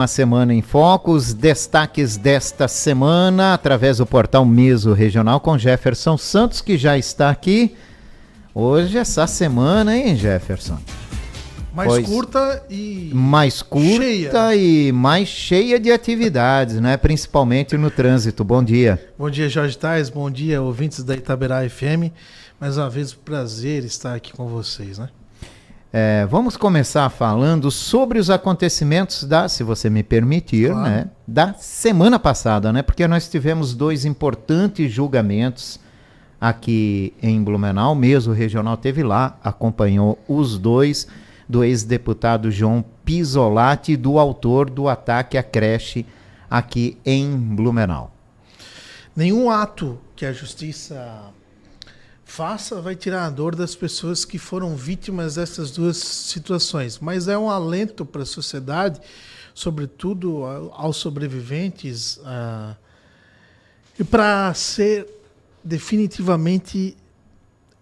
Uma semana em foco, os destaques desta semana através do portal Meso Regional com Jefferson Santos, que já está aqui. Hoje, essa semana, hein, Jefferson? Mais curta cheia. E mais cheia de atividades, né? Principalmente no trânsito. Bom dia. Bom dia, Jorge Tais. Bom dia, ouvintes da Itaberá FM. Mais uma vez, prazer estar aqui com vocês, né? Vamos começar falando sobre os acontecimentos se você me permitir, claro, né, da semana passada, né? Porque nós tivemos dois importantes julgamentos aqui em Blumenau. O Meso Regional teve lá, acompanhou os dois, do ex-deputado João Pizzolatti e do autor do ataque à creche aqui em Blumenau. Nenhum ato que a justiça faça vai tirar a dor das pessoas que foram vítimas dessas duas situações, mas é um alento para a sociedade, sobretudo aos sobreviventes, e para ser definitivamente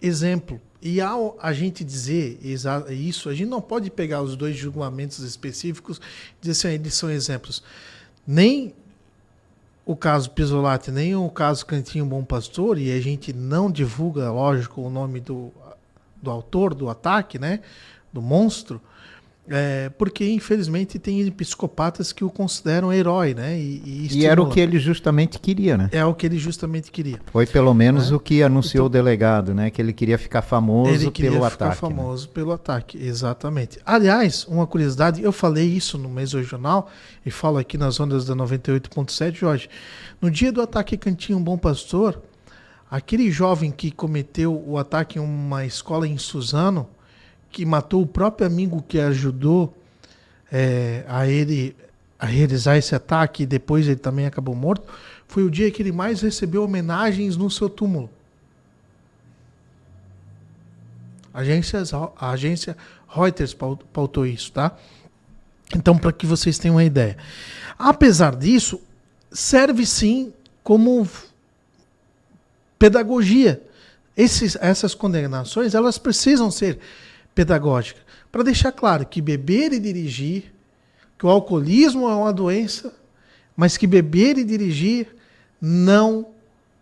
exemplo. E ao a gente dizer isso, a gente não pode pegar os dois julgamentos específicos e dizer assim, eles são exemplos. Nem o caso Pizzolatti, nem o caso Cantinho Bom Pastor, e a gente não divulga, lógico, o nome do autor do ataque, né, do monstro, porque infelizmente tem psicopatas que o consideram herói, né? E era o que ele justamente queria, né? É o que ele justamente queria. Foi pelo menos o que anunciou o delegado, né? Que ele queria ficar famoso pelo ataque. Famoso pelo ataque, exatamente. Aliás, uma curiosidade, eu falei isso no Meso Regional e falo aqui nas ondas da 98.7, Jorge. No dia do ataque Cantinho Bom Pastor, aquele jovem que cometeu o ataque em uma escola em Suzano, que matou o próprio amigo que ajudou a ele a realizar esse ataque e depois ele também acabou morto, foi o dia que ele mais recebeu homenagens no seu túmulo. A agência Reuters pautou isso, tá? Então, para que vocês tenham uma ideia. Apesar disso, serve sim como pedagogia. Essas condenações, elas precisam ser pedagógica, para deixar claro que beber e dirigir, que o alcoolismo é uma doença, mas que beber e dirigir não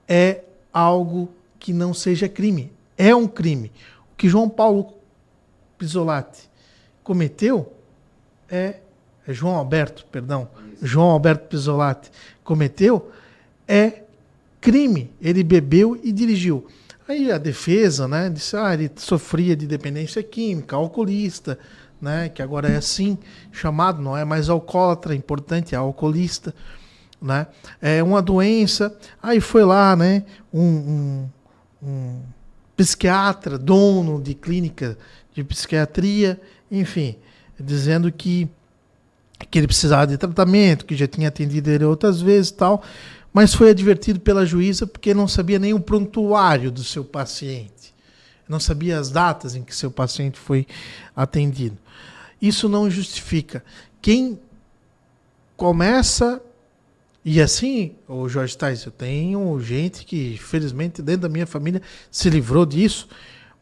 é algo que não seja crime. É um crime. O que João Paulo Pizzolatti cometeu João Alberto Pizzolatti cometeu crime. Ele bebeu e dirigiu. Aí a defesa, né, disse ele sofria de dependência química, alcoolista, né, que agora é assim chamado, não é mais alcoólatra, importante, é alcoolista, né, é uma doença. Aí foi lá, né, um psiquiatra, dono de clínica de psiquiatria, enfim, dizendo que ele precisava de tratamento, que já tinha atendido ele outras vezes e tal, mas foi advertido pela juíza porque não sabia nem o prontuário do seu paciente. Não sabia as datas em que seu paciente foi atendido. Isso não justifica. Quem começa... E assim, o Jorge Tais, eu tenho gente que, felizmente, dentro da minha família, se livrou disso,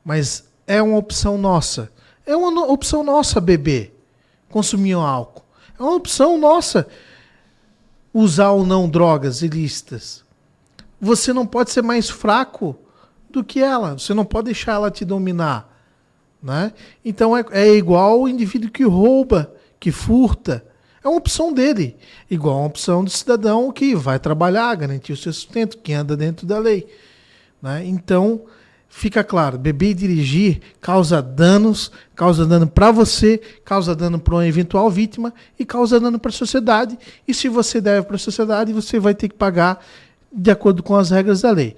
mas é uma opção nossa. É uma opção nossa beber, consumir um álcool. É uma opção nossa usar ou não drogas ilícitas. Você não pode ser mais fraco do que ela. Você não pode deixar ela te dominar, né? Então é igual o indivíduo que rouba, que furta. É uma opção dele. Igual a opção do cidadão que vai trabalhar, garantir o seu sustento, que anda dentro da lei, né? Então, fica claro, beber e dirigir causa dano para você, causa dano para uma eventual vítima e causa dano para a sociedade. E se você deve para a sociedade, você vai ter que pagar de acordo com as regras da lei.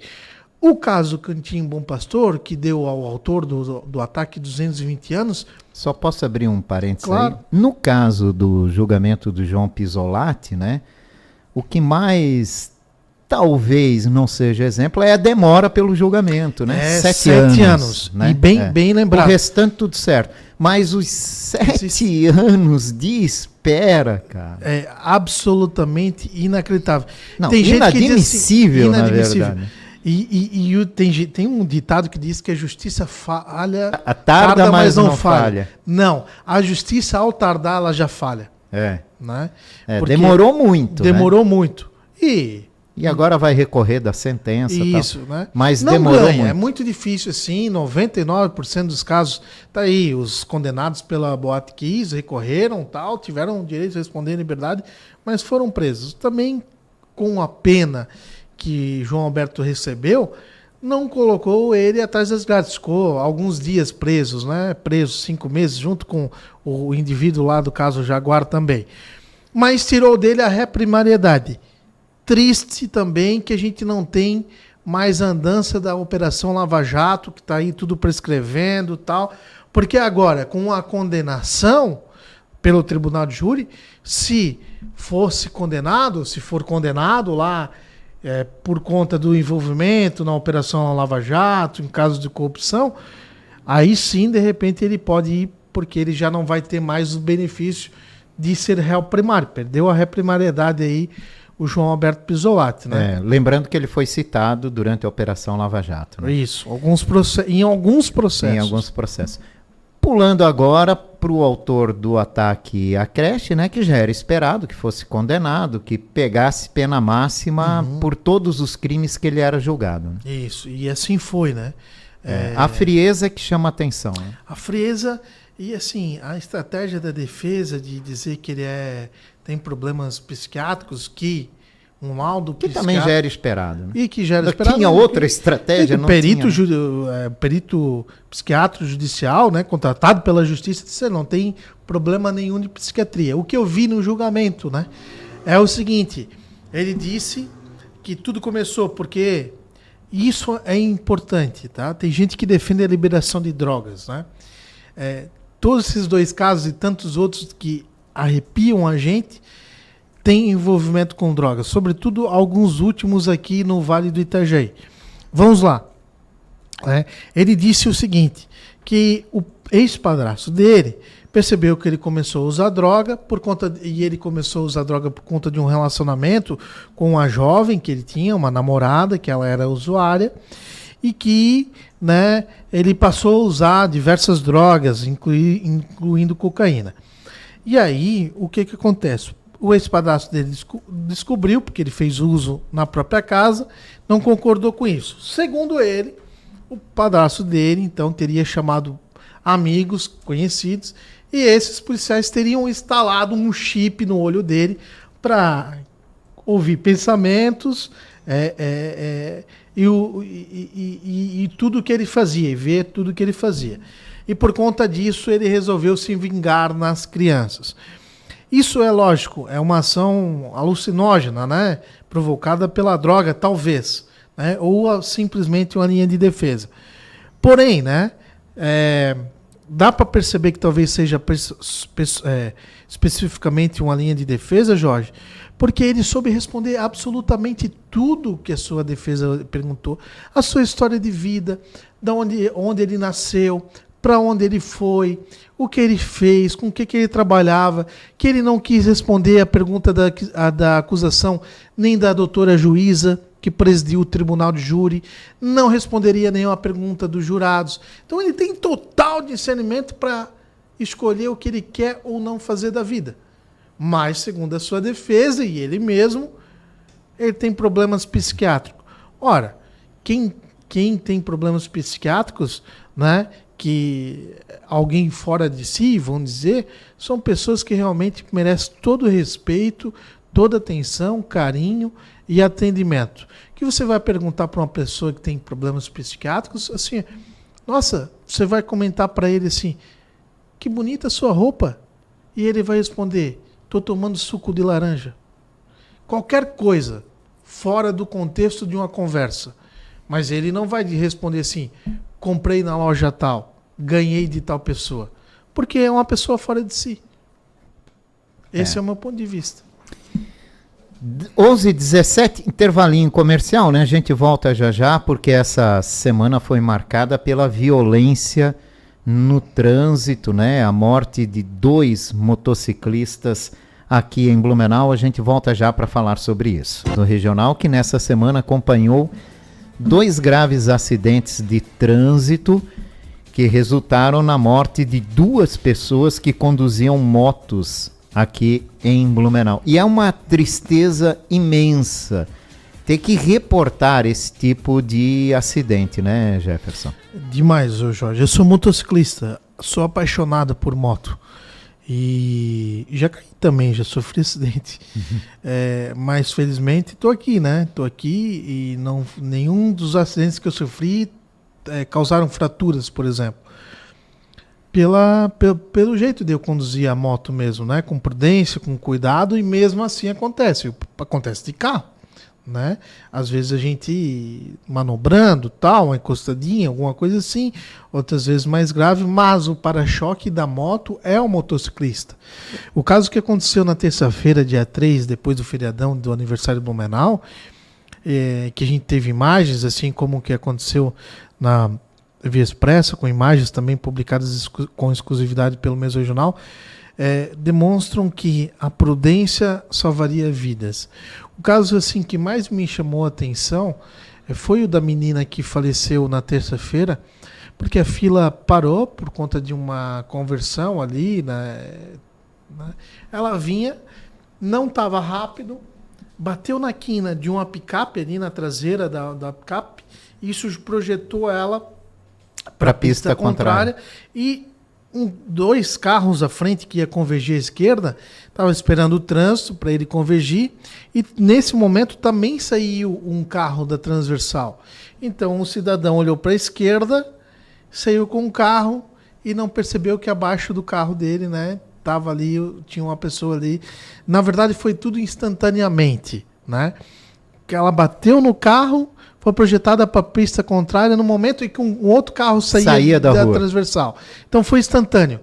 O caso Cantinho Bom Pastor, que deu ao autor do ataque 220 anos... Só posso abrir um parênteses, claro, aí? No caso do julgamento do João Pizzolatti, né, o que mais... talvez não seja exemplo, é a demora pelo julgamento, né? 7 anos. Né? E bem lembrado. O restante tudo certo. Mas os 7 anos de espera, cara... É absolutamente inacreditável. Não, tem inadmissível, gente que diz assim, na verdade. Tem um ditado que diz que a justiça falha... Tarda, mas não falha. Não, a justiça, ao tardar, ela já falha. né? Demorou muito. Demorou muito. E agora vai recorrer da sentença. Isso, tal. Né? Mas não demorou ganha, muito. É muito difícil, assim, 99% dos casos, tá aí, os condenados pela Boate Kiss recorreram, tal, tiveram o direito de responder em liberdade, mas foram presos. Também com a pena que João Alberto recebeu, não colocou ele atrás das grades, ficou alguns dias presos, né? Preso 5 meses, junto com o indivíduo lá do caso Jaguar também. Mas tirou dele a reprimariedade. Triste também que a gente não tem mais andança da Operação Lava Jato, que está aí tudo prescrevendo e tal, porque agora, com a condenação pelo Tribunal de Júri, se for condenado lá por conta do envolvimento na Operação Lava Jato, em caso de corrupção, aí sim, de repente, ele pode ir, porque ele já não vai ter mais o benefício de ser réu primário. Perdeu a reprimariedade aí, o João Alberto Pisolatti, né? Lembrando que ele foi citado durante a Operação Lava Jato. Né? Isso, em alguns processos. Pulando agora para o autor do ataque à creche, né, que já era esperado que fosse condenado, que pegasse pena máxima por todos os crimes que ele era julgado. Né? Isso, e assim foi, né? A frieza é que chama a atenção. Né? A frieza e, assim, a estratégia da defesa de dizer que ele tem problemas psiquiátricos, que um laudo que também já era esperado. Né? E que já era esperado. Tinha outra estratégia, não perito psiquiátrico judicial, né, contratado pela justiça, disse, não tem problema nenhum de psiquiatria. O que eu vi no julgamento, né, é o seguinte, ele disse que tudo começou porque isso é importante, tá? Tem gente que defende a liberação de drogas, né? Todos esses 2 casos e tantos outros que arrepiam a gente tem envolvimento com drogas, sobretudo alguns últimos aqui no Vale do Itajaí. Vamos lá. Ele disse o seguinte, que o ex-padrasto dele percebeu que ele começou a usar droga e ele começou a usar droga por conta de um relacionamento com uma jovem que ele tinha, uma namorada, que ela era usuária, e que, né, ele passou a usar diversas drogas, incluindo cocaína. E aí, o que acontece? O ex-padrasto dele descobriu, porque ele fez uso na própria casa, não concordou com isso. Segundo ele, o padrasto dele, então, teria chamado amigos, conhecidos, e esses policiais teriam instalado um chip no olho dele para ouvir pensamentos e tudo que ele fazia, e ver tudo que ele fazia. E por conta disso, ele resolveu se vingar nas crianças. Isso é lógico, é uma ação alucinógena, né? Provocada pela droga, talvez, né? Ou simplesmente uma linha de defesa. Porém, né? Dá para perceber que talvez seja especificamente uma linha de defesa, Jorge, porque ele soube responder absolutamente tudo que a sua defesa perguntou, a sua história de vida, onde ele nasceu, para onde ele foi, o que ele fez, com o que ele trabalhava, que ele não quis responder a pergunta da acusação, nem da doutora juíza, que presidiu o tribunal de júri, não responderia nenhuma pergunta dos jurados. Então ele tem total discernimento para escolher o que ele quer ou não fazer da vida. Mas, segundo a sua defesa e ele mesmo, ele tem problemas psiquiátricos. Ora, quem tem problemas psiquiátricos, né, que alguém fora de si, vamos dizer, são pessoas que realmente merecem todo o respeito, toda atenção, carinho e atendimento. Que você vai perguntar para uma pessoa que tem problemas psiquiátricos, assim, nossa, você vai comentar para ele assim, que bonita a sua roupa. E ele vai responder, estou tomando suco de laranja. Qualquer coisa fora do contexto de uma conversa. Mas ele não vai responder assim, comprei na loja tal, ganhei de tal pessoa. Porque é uma pessoa fora de si. Esse é o meu ponto de vista. 11h17, intervalinho comercial, né? A gente volta já, porque essa semana foi marcada pela violência no trânsito, né? A morte de 2 motociclistas aqui em Blumenau. A gente volta já para falar sobre isso. Do regional, que nessa semana acompanhou 2 graves acidentes de trânsito que resultaram na morte de 2 pessoas que conduziam motos aqui em Blumenau. E é uma tristeza imensa ter que reportar esse tipo de acidente, né, Jefferson? Demais, ô Jorge. Eu sou motociclista, sou apaixonado por moto. E já caí também, já sofri acidente. Mas felizmente estou aqui, né? Estou aqui e nenhum dos acidentes que eu sofri causaram fraturas, por exemplo. Pelo jeito de eu conduzir a moto mesmo, né? Com prudência, com cuidado, e mesmo assim acontece. Acontece de carro, né? Às vezes a gente manobrando, tal, uma encostadinha, alguma coisa assim, outras vezes mais grave, mas o para-choque da moto é o motociclista. O caso que aconteceu na terça-feira, dia 3, depois do feriadão do aniversário do Blumenau, que a gente teve imagens, assim como o que aconteceu na Via Expressa, com imagens também publicadas com exclusividade pelo Mesorregional, demonstram que a prudência salvaria vidas. O caso assim que mais me chamou a atenção foi o da menina que faleceu na terça-feira, porque a fila parou por conta de uma conversão ali, né? Ela vinha, não estava rápido, bateu na quina de uma picape ali na traseira da picape, e isso projetou ela para a pista contrária e dois carros à frente que ia convergir à esquerda, estava esperando o trânsito para ele convergir, e nesse momento também saiu um carro da transversal. Então o cidadão olhou para a esquerda, saiu com o carro e não percebeu que abaixo do carro dele, né, tava ali, tinha uma pessoa ali. Na verdade foi tudo instantaneamente, né? Que ela bateu no carro, foi projetada para a pista contrária no momento em que um outro carro saía da transversal. Então foi instantâneo.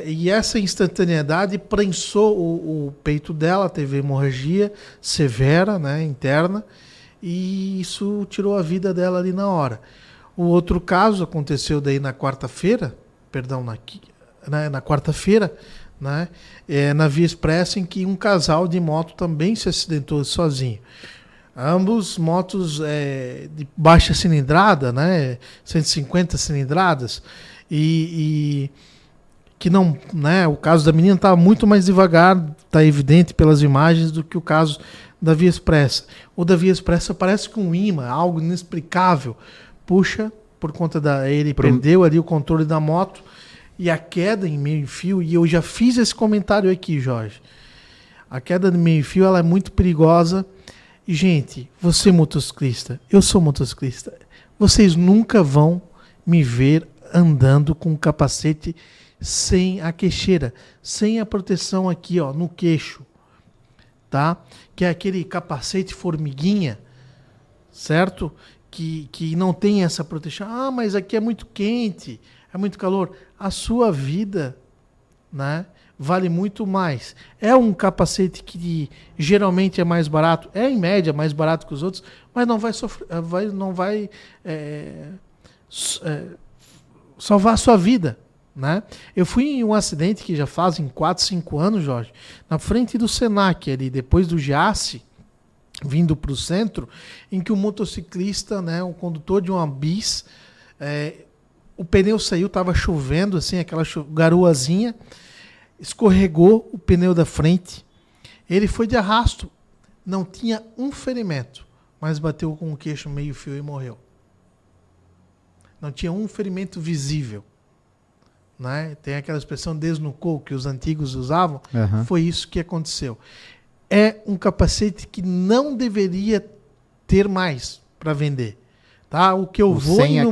E essa instantaneidade prensou o peito dela, teve hemorragia severa, né, interna, e isso tirou a vida dela ali na hora. O outro caso aconteceu daí na quarta-feira, na quarta-feira, né, na Via Expressa, em que um casal de moto também se acidentou sozinho. Ambos motos de baixa cilindrada, né, 150 cilindradas, e que não, né, o caso da menina estava muito mais devagar, está evidente pelas imagens, do que o caso da Via Expressa. O da Via Expressa parece com um imã, algo inexplicável, puxa por conta ele perdeu ali o controle da moto, e a queda em meio-fio, e eu já fiz esse comentário aqui, Jorge, a queda de meio-fio ela é muito perigosa. E, gente, você motociclista, eu sou motociclista, vocês nunca vão me ver andando com capacete sem a queixeira, sem a proteção aqui, ó, no queixo, tá? Que é aquele capacete formiguinha, certo? Que não tem essa proteção. Ah, mas aqui é muito quente, é muito calor. A sua vida, né, vale muito mais. É um capacete que geralmente é mais barato, em média mais barato que os outros, mas não vai salvar a sua vida, né? Eu fui em um acidente que já fazem 4, 5 anos, Jorge, na frente do Senac, ali depois do Giasse, vindo para o centro, em que o motociclista, né, o condutor de uma bis, o pneu saiu, estava chovendo, assim, aquela garoazinha, escorregou o pneu da frente, ele foi de arrasto, não tinha um ferimento, mas bateu com o queixo meio fio e morreu. Não tinha um ferimento visível, né? Tem aquela expressão desnucou que os antigos usavam, Foi isso que aconteceu. É um capacete que não deveria ter mais para vender, tá? O que eu vou sem a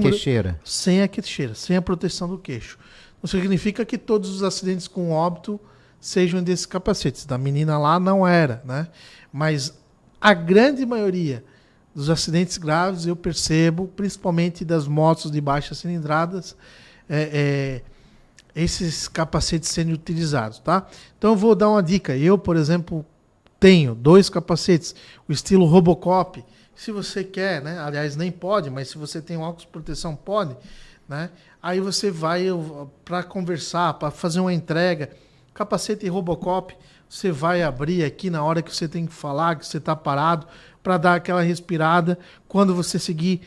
queixeira, sem a proteção do queixo. Não significa que todos os acidentes com óbito sejam desses capacetes. Da menina lá não era, né? Mas a grande maioria dos acidentes graves eu percebo, principalmente das motos de baixas cilindradas, esses capacetes sendo utilizados, tá? Então eu vou dar uma dica. Eu, por exemplo, tenho 2 capacetes, o estilo Robocop. Se você quer, né? Aliás, nem pode, mas se você tem um óculos de proteção, pode, né? Aí você vai para conversar, para fazer uma entrega, capacete Robocop, você vai abrir aqui na hora que você tem que falar, que você está parado, para dar aquela respirada. Quando você seguir,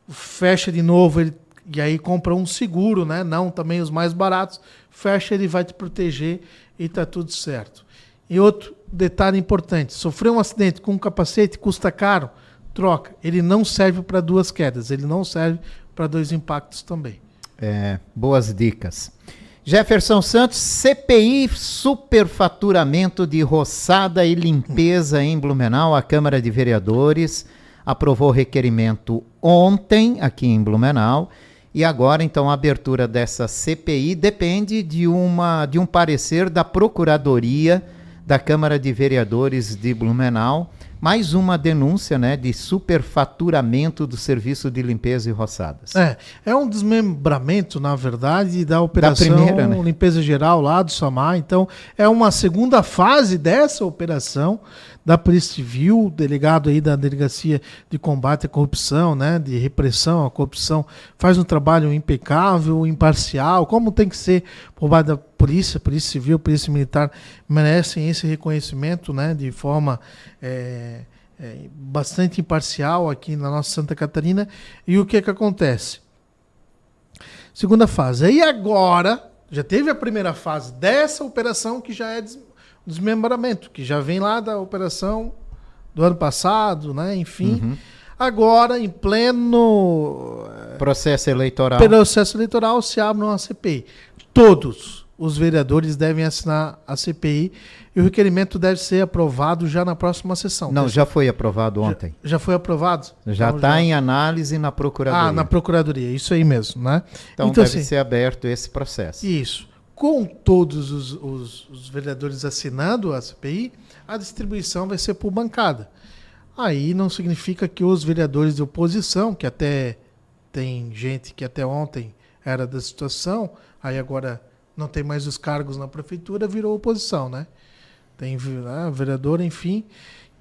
fecha de novo, e aí compra um seguro, né? Não também os mais baratos, fecha, ele vai te proteger e está tudo certo. E outro detalhe importante, sofreu um acidente com um capacete, custa caro, troca. Ele não serve para 2 quedas, ele não serve para 2 impactos também. Boas dicas. Jefferson Santos, CPI superfaturamento de roçada e limpeza em Blumenau. A Câmara de Vereadores aprovou o requerimento ontem aqui em Blumenau. E agora, então, a abertura dessa CPI depende de um parecer da Procuradoria da Câmara de Vereadores de Blumenau. Mais uma denúncia, né, de superfaturamento do serviço de limpeza e roçadas. É um desmembramento, na verdade, da operação da primeira, né? Limpeza Geral lá do SAMAR. Então, é uma segunda fase dessa operação da Polícia Civil, delegado aí da Delegacia de Combate à Corrupção, né, de repressão à corrupção, faz um trabalho impecável, imparcial, como tem que ser por parte da Polícia Civil, Polícia Militar, merecem esse reconhecimento, né, de forma bastante imparcial aqui na nossa Santa Catarina. E o que acontece? Segunda fase. E agora, já teve a primeira fase dessa operação, que já é desmembramento, que já vem lá da operação do ano passado, né? Enfim. Uhum. Agora, em pleno processo eleitoral, se abre uma CPI. Todos os vereadores devem assinar a CPI e o requerimento deve ser aprovado já na próxima sessão. Não, já foi aprovado ontem. Já foi aprovado? Já está em análise na Procuradoria. Na Procuradoria, isso aí mesmo, né? Então deve assim, ser aberto esse processo. Isso. Com todos os vereadores assinando a CPI, a distribuição vai ser por bancada. Aí não significa que os vereadores de oposição, que até tem gente que até ontem era da situação, aí agora não tem mais os cargos na prefeitura, virou oposição, né? Tem vereador, enfim,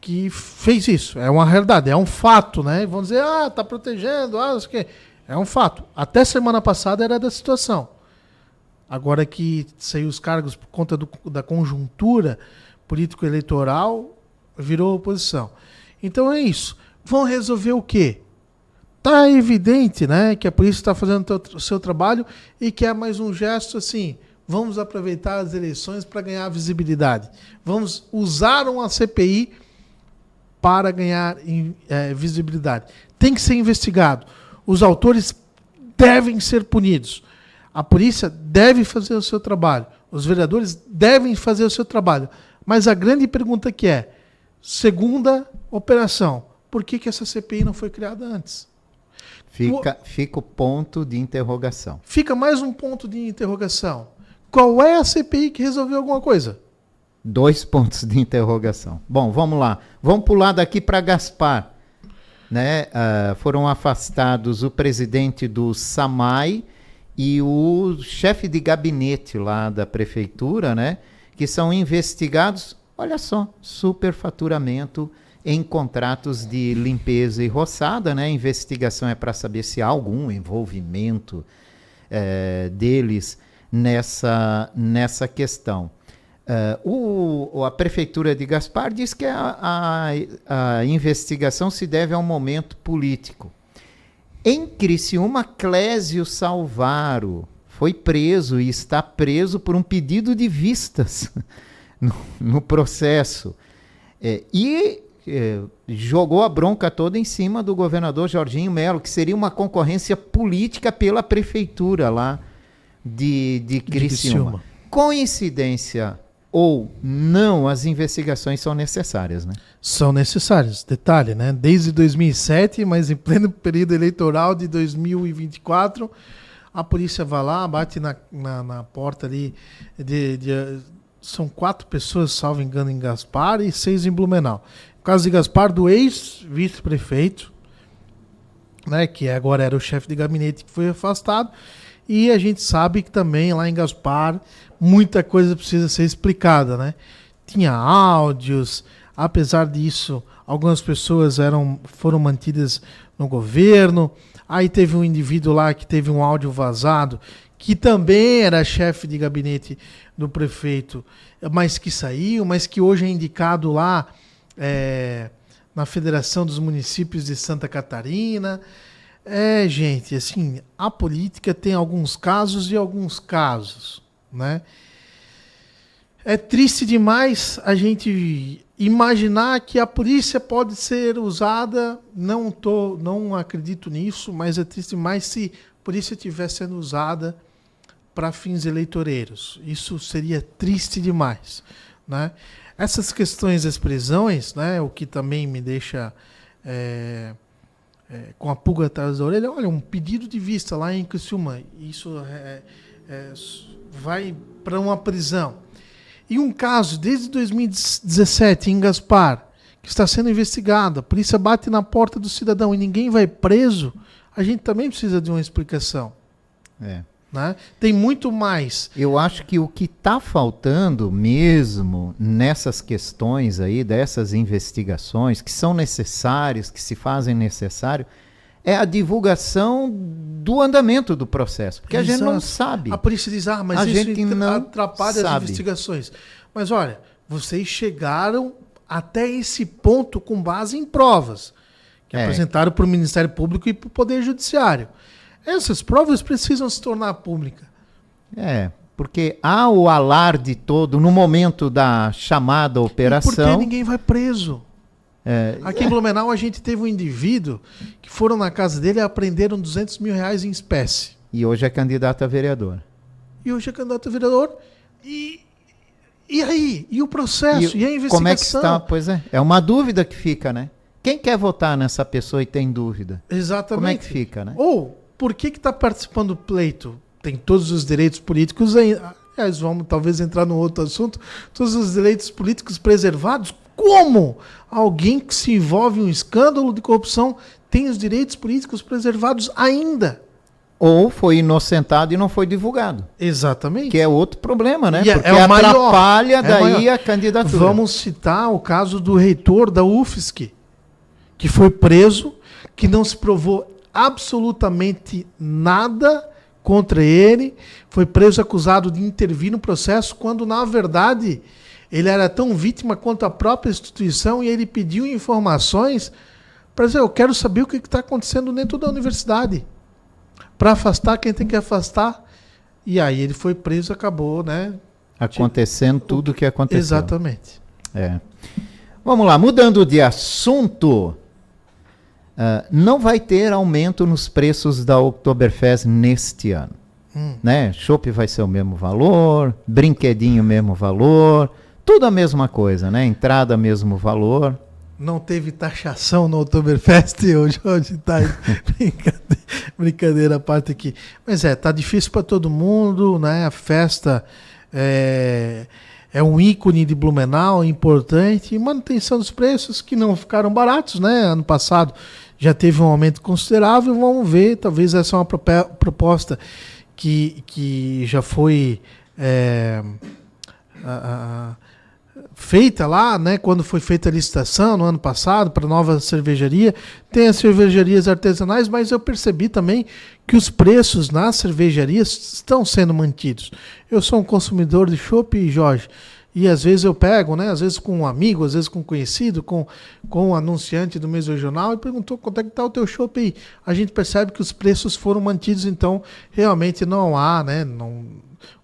que fez isso. É uma realidade, é um fato, né? Vão dizer, tá protegendo, não sei o quê. É um fato. Até semana passada era da situação. Agora que saiu os cargos por conta da conjuntura político-eleitoral, virou oposição. Então é isso. Vão resolver o quê? Tá evidente, né, que a polícia está fazendo o seu trabalho e que é mais um gesto assim, vamos aproveitar as eleições para ganhar visibilidade. Vamos usar uma CPI para ganhar visibilidade. Tem que ser investigado. Os autores devem ser punidos. A polícia deve fazer o seu trabalho. Os vereadores devem fazer o seu trabalho. Mas a grande pergunta que é, segunda operação, por que essa CPI não foi criada antes? Fica o ponto de interrogação. Fica mais um ponto de interrogação. Qual é a CPI que resolveu alguma coisa? 2 pontos de interrogação. Bom, vamos lá. Vamos pular daqui para Gaspar. Né? Foram afastados o presidente do SAMAI e o chefe de gabinete lá da prefeitura, né? Que são investigados, olha só, superfaturamento em contratos de limpeza e roçada, né? A investigação é para saber se há algum envolvimento deles nessa questão. A prefeitura de Gaspar diz que a investigação se deve a um momento político. Em Criciúma, Clésio Salvaro foi preso e está preso por um pedido de vistas no processo. Jogou a bronca toda em cima do governador Jorginho Melo, que seria uma concorrência política pela prefeitura lá de Criciúma. Coincidência ou não, as investigações são necessárias, né? São necessárias. Detalhe, né? Desde 2007, mas em pleno período eleitoral de 2024, a polícia vai lá, bate na porta ali são 4 pessoas, salvo engano, em Gaspar e 6 em Blumenau. No caso de Gaspar, do ex-vice-prefeito, né, que agora era o chefe de gabinete, que foi afastado. E a gente sabe que também lá em Gaspar muita coisa precisa ser explicada, né? Tinha áudios, apesar disso, algumas pessoas foram mantidas no governo. Aí teve um indivíduo lá que teve um áudio vazado, que também era chefe de gabinete do prefeito, mas que saiu, mas que hoje é indicado lá na Federação dos Municípios de Santa Catarina. Gente, assim, a política tem alguns casos e alguns casos, né? É triste demais a gente imaginar que a polícia pode ser usada. Não acredito nisso, mas é triste demais se a polícia estivesse sendo usada para fins eleitoreiros. Isso seria triste demais, né? Essas questões das prisões, né, o que também me deixa com a pulga atrás da orelha, olha, um pedido de vista lá em Criciúma, isso vai para uma prisão. E um caso, desde 2017, em Gaspar, que está sendo investigado, a polícia bate na porta do cidadão e ninguém vai preso, a gente também precisa de uma explicação. Né? Tem muito mais. Eu acho que o que está faltando mesmo nessas questões aí, dessas investigações, que são necessárias, que se fazem necessário, é a divulgação do andamento do processo, porque Exato. A gente não sabe. A polícia diz, mas a isso gente não atrapalha sabe. as investigações. Mas olha, vocês chegaram até esse ponto com base em provas, que apresentaram para o Ministério Público e para o Poder Judiciário. Essas provas precisam se tornar públicas. Porque há o alarde todo no momento da chamada operação. E por que ninguém vai preso? Aqui em Blumenau a gente teve um indivíduo que foram na casa dele e apreenderam R$200 mil em espécie. E hoje é candidato a vereador. E aí? E o processo? E a investigação? Como é que está? Pois é. É uma dúvida que fica, né? Quem quer votar nessa pessoa e tem dúvida? Exatamente. Como é que fica, né? Ou, por que está participando do pleito? Tem todos os direitos políticos ainda. Aliás, vamos talvez entrar no outro assunto. Todos os direitos políticos preservados? Como alguém que se envolve em um escândalo de corrupção tem os direitos políticos preservados ainda? Ou foi inocentado e não foi divulgado. Exatamente. Que é outro problema, né? E porque maior. atrapalha daí a candidatura. Vamos citar o caso do reitor da UFSC, que foi preso, que não se provou absolutamente nada contra ele, foi preso acusado de intervir no processo, quando na verdade ele era tão vítima quanto a própria instituição e ele pediu informações para dizer, eu quero saber o que está acontecendo dentro da universidade, para afastar quem tem que afastar. E aí ele foi preso, acabou, né? Acontecendo tudo o que aconteceu. Exatamente. Vamos lá, mudando de assunto, não vai ter aumento nos preços da Oktoberfest neste ano. Né? Chopp vai ser o mesmo valor, brinquedinho mesmo valor, tudo a mesma coisa, né? Entrada mesmo valor. Não teve taxação no Oktoberfest hoje tá brincadeira à parte aqui. Mas tá difícil para todo mundo, né? A festa é um ícone de Blumenau, importante, e manutenção dos preços que não ficaram baratos, né? Ano passado já teve um aumento considerável, vamos ver, talvez essa é uma proposta que já foi feita lá, né, quando foi feita a licitação no ano passado para nova cervejaria. Tem as cervejarias artesanais, mas eu percebi também que os preços nas cervejarias estão sendo mantidos. Eu sou um consumidor de chopp, Jorge, e às vezes eu pego, né, às vezes com um amigo, às vezes com um conhecido, com um anunciante do mesmo jornal, e perguntou quanto é que está o teu chopp aí. A gente percebe que os preços foram mantidos, então realmente não há, né,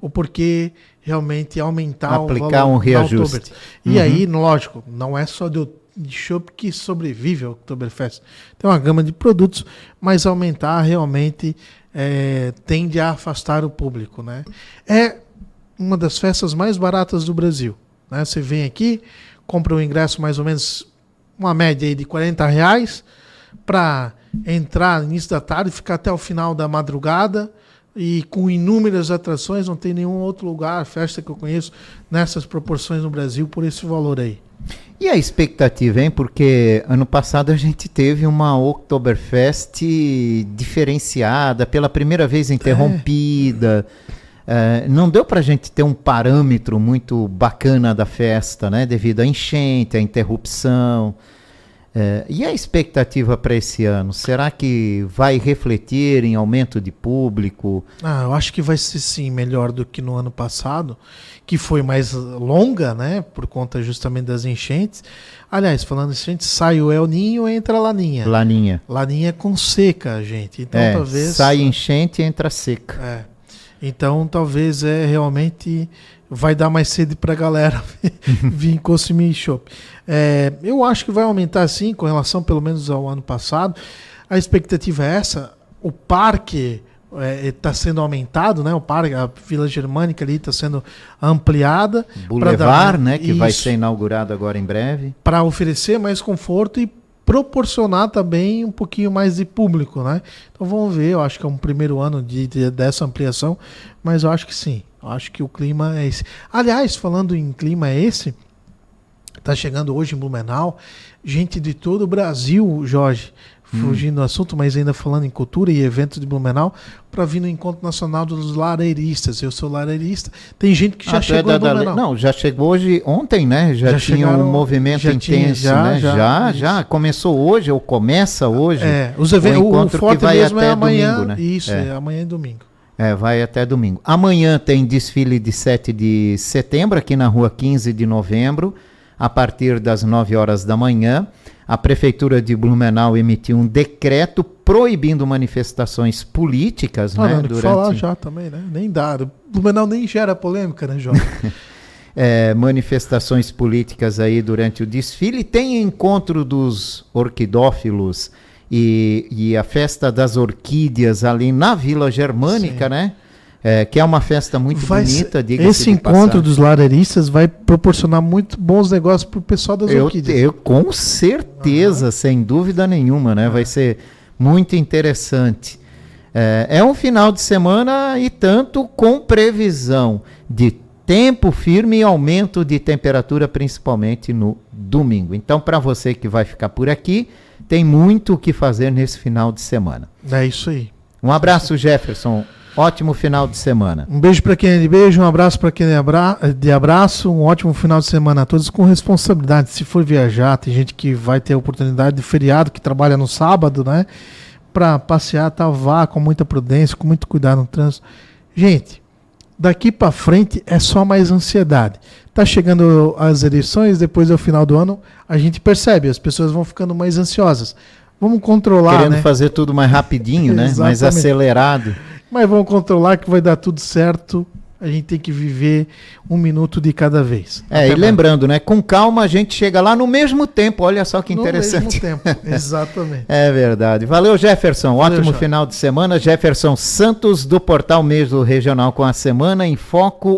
o porquê realmente aumentar aplicar o valor um reajuste. E aí, lógico, não é só de chopp que sobrevive ao Oktoberfest. Tem uma gama de produtos, mas aumentar realmente tende a afastar o público, né? É uma das festas mais baratas do Brasil, né? Você vem aqui, compra um ingresso mais ou menos, uma média aí de R$40, para entrar no início da tarde e ficar até o final da madrugada, e com inúmeras atrações. Não tem nenhum outro lugar, festa que eu conheço, nessas proporções no Brasil, por esse valor aí. E a expectativa, hein? Porque ano passado a gente teve uma Oktoberfest diferenciada, pela primeira vez interrompida. Não deu para a gente ter um parâmetro muito bacana da festa, né? Devido à enchente, à interrupção. E a expectativa para esse ano? Será que vai refletir em aumento de público? Eu acho que vai ser sim melhor do que no ano passado, que foi mais longa, né? Por conta justamente das enchentes. Aliás, falando em enchente, sai o El Ninho, entra a Laninha. Laninha. Laninha com seca, gente. Então talvez. Sai enchente e entra seca. Então, talvez realmente vai dar mais sede para a galera vir consumir chopp. Eu acho que vai aumentar sim, com relação pelo menos ao ano passado. A expectativa é essa. O parque está sendo aumentado, né? O parque, a Vila Germânica ali está sendo ampliada. Boulevard, né? Que vai ser inaugurado agora em breve. Para oferecer mais conforto e proporcionar também um pouquinho mais de público, né? Então vamos ver, eu acho que é um primeiro ano dessa ampliação, mas eu acho que sim, eu acho que o clima é esse. Aliás, falando em clima é esse, tá chegando hoje em Blumenau, gente de todo o Brasil, Jorge, fugindo do assunto, mas ainda falando em cultura e eventos de Blumenau, para vir no Encontro Nacional dos Lareiristas. Eu sou lareirista. Tem gente que já chegou em Blumenau. Não, já chegou hoje, ontem, né? Já tinha um movimento intenso, né? Já começou hoje, ou começa hoje. Os eventos, o forte vai mesmo até é amanhã. Domingo, né? Isso, amanhã e domingo. Vai até domingo. Amanhã tem desfile de 7 de setembro, aqui na rua 15 de novembro, a partir das 9 horas da manhã. A Prefeitura de Blumenau emitiu um decreto proibindo manifestações políticas, né? Durante... falar já também, né? Nem dá. Blumenau nem gera polêmica, né, João? Manifestações políticas aí durante o desfile. Tem encontro dos orquidófilos e a festa das orquídeas ali na Vila Germânica, sim, né? Que é uma festa muito bonita. Esse encontro dos lareiristas vai proporcionar muito bons negócios para o pessoal das orquídeas. Eu com certeza, sem dúvida nenhuma, né? Vai ser muito interessante. É um final de semana e tanto com previsão de tempo firme e aumento de temperatura, principalmente no domingo. Então, para você que vai ficar por aqui, tem muito o que fazer nesse final de semana. É isso aí. Um abraço, Jefferson. Ótimo final de semana. Um beijo para quem é de beijo, um abraço para quem é de abraço, um ótimo final de semana a todos, com responsabilidade. Se for viajar, tem gente que vai ter a oportunidade de feriado, que trabalha no sábado, né? Para passear, vá com muita prudência, com muito cuidado no trânsito. Gente, daqui para frente é só mais ansiedade. Tá chegando as eleições, depois do final do ano, a gente percebe, as pessoas vão ficando mais ansiosas. Vamos controlar, querendo fazer tudo mais rapidinho, né? Mais acelerado. Mas vamos controlar que vai dar tudo certo. A gente tem que viver um minuto de cada vez. E lembrando, né? Com calma a gente chega lá no mesmo tempo. Olha só que interessante. No mesmo tempo, exatamente. É verdade. Valeu, Jefferson. Ótimo final de semana. Jefferson Santos, do Portal Mesmo Regional com a Semana em Foco.